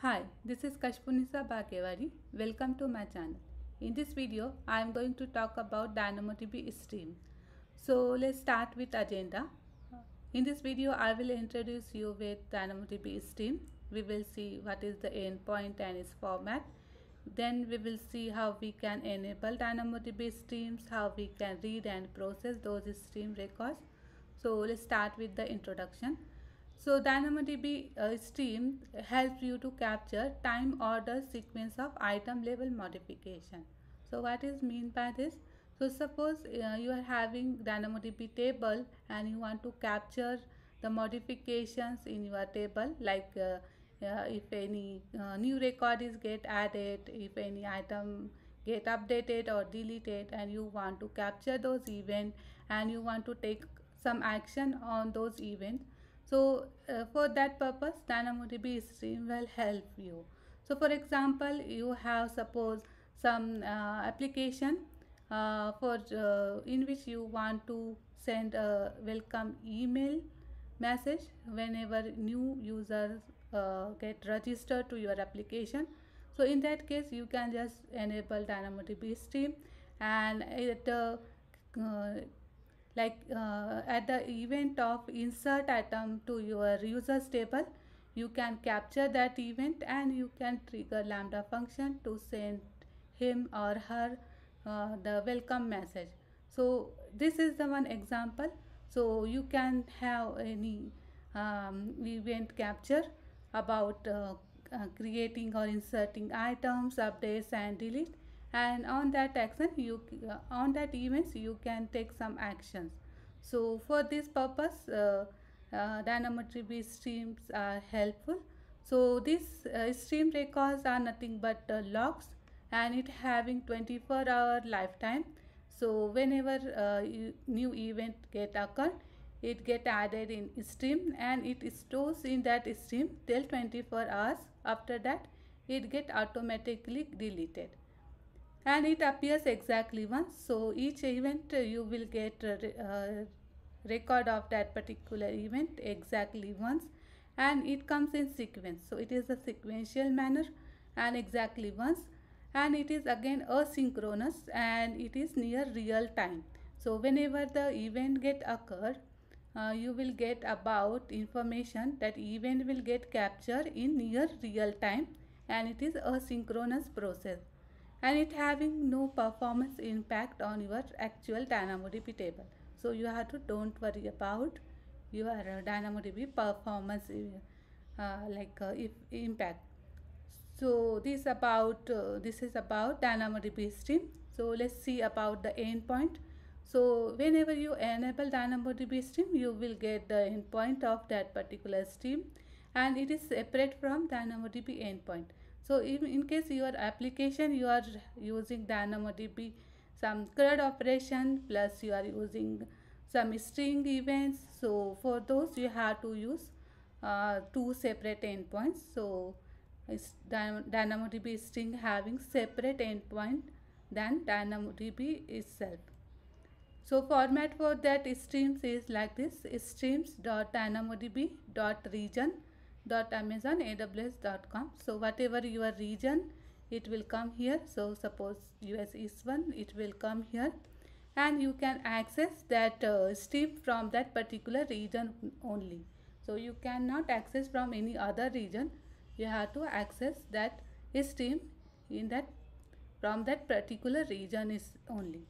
Hi, this is Kashpunisa Bakewari. Welcome to my channel. In this video, I am going to talk about DynamoDB stream. So let's start with agenda. In this video, I will introduce you with DynamoDB stream. We will see what is the endpoint and its format. Then we will see how we can enable DynamoDB streams, how we can read and process those stream records. So let's start with the introduction. So DynamoDB stream helps you to capture time order sequence of item level modification. So what is mean by this? So suppose you are having DynamoDB table and you want to capture the modifications in your table, like if any new record is get added, if any item get updated or deleted, and you want to capture those events and you want to take some action on those events. So for that purpose, DynamoDB stream will help you. So for example, you have suppose some application for in which you want to send a welcome email message whenever new users get registered to your application. So in that case, you can just enable DynamoDB stream, and at the event of insert item to your users table, you can capture that event and you can trigger Lambda function to send him or her the welcome message. So this is the one example. So you can have any event capture about creating or inserting items, updates and delete, and on that action on that events you can take some actions. So for this purpose, DynamoDB streams are helpful. So these stream records are nothing but logs, and it having 24-hour lifetime. So whenever new event get occurred, it get added in stream and it stores in that stream till 24 hours. After that, it get automatically deleted, and it appears exactly once. So each event you will get record of that particular event exactly once, and it comes in sequence. So it is a sequential manner and exactly once, and it is again asynchronous and it is near real time. So whenever the event get occurred, you will get about information that event will get captured in near real time, and it is a synchronous process, and it having no performance impact on your actual DynamoDB table. So you have to don't worry about your DynamoDB performance if impact. So this is about DynamoDB stream. So let's see about the endpoint. So whenever you enable DynamoDB stream, you will get the endpoint of that particular stream, and it is separate from DynamoDB endpoint. So in case your application you are using DynamoDB some CRUD operation plus you are using some string events, so for those you have to use two separate endpoints. So DynamoDB string having separate endpoint than DynamoDB itself. So format for that streams is like this: streams.dynamodb.region.amazonaws.com. So whatever your region, it will come here. So suppose US is one, it will come here, and you can access that stream from that particular region only. So you cannot access from any other region. You have to access that stream in that from that particular region is only.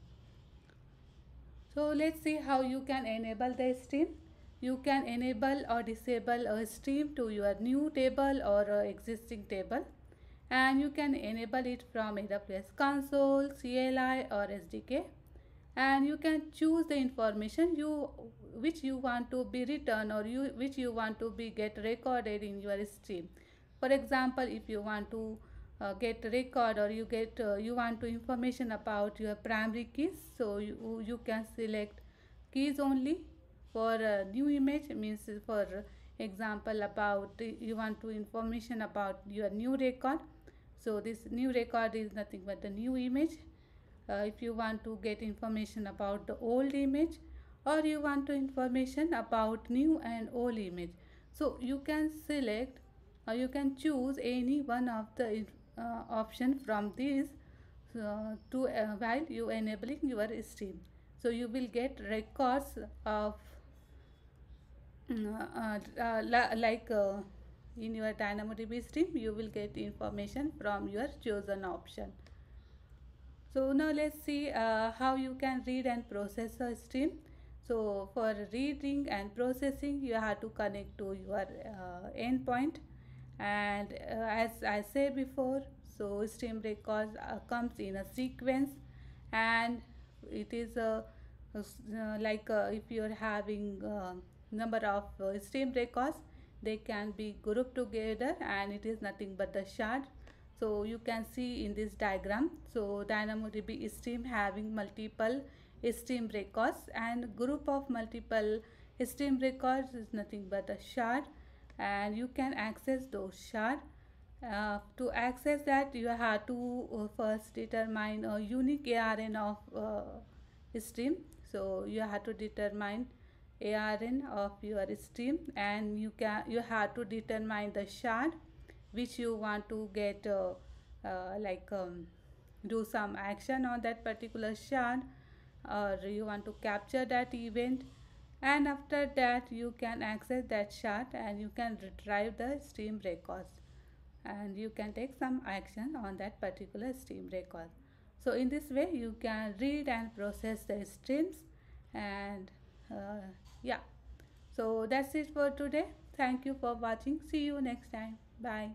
So let's see how you can enable the stream. You can enable or disable a stream to your new table or existing table, and you can enable it from AWS console, CLI or SDK, and you can choose the information which you want to be written or which you want to be get recorded in your stream. For example, if you want to get record or you want to information about your primary keys, so you can select keys only. For new image means, for example, about you want to information about your new record, so this new record is nothing but the new image. If you want to get information about the old image, or you want to information about new and old image, so you can select You can choose any one of the option from these to while you enabling your stream. So you will get records of like in your DynamoDB stream, you will get information from your chosen option. So now let's see how you can read and process a stream. So for reading and processing, you have to connect to your endpoint. And as I said before, so stream records comes in a sequence, and it is like if you're having number of stream records, they can be grouped together, and it is nothing but the shard. So you can see in this diagram, so DynamoDB stream having multiple stream records, and group of multiple stream records is nothing but a shard, and you can access those shard. To access that, you have to first determine a unique ARN of stream. So you have to determine ARN of your stream, and you have to determine the shard which you want to get like do some action on that particular shard, or you want to capture that event, and after that you can access that shard and you can retrieve the stream records, and you can take some action on that particular stream record. So in this way you can read and process the streams. And yeah, so that's it for today. Thank you for watching. See you next time. Bye.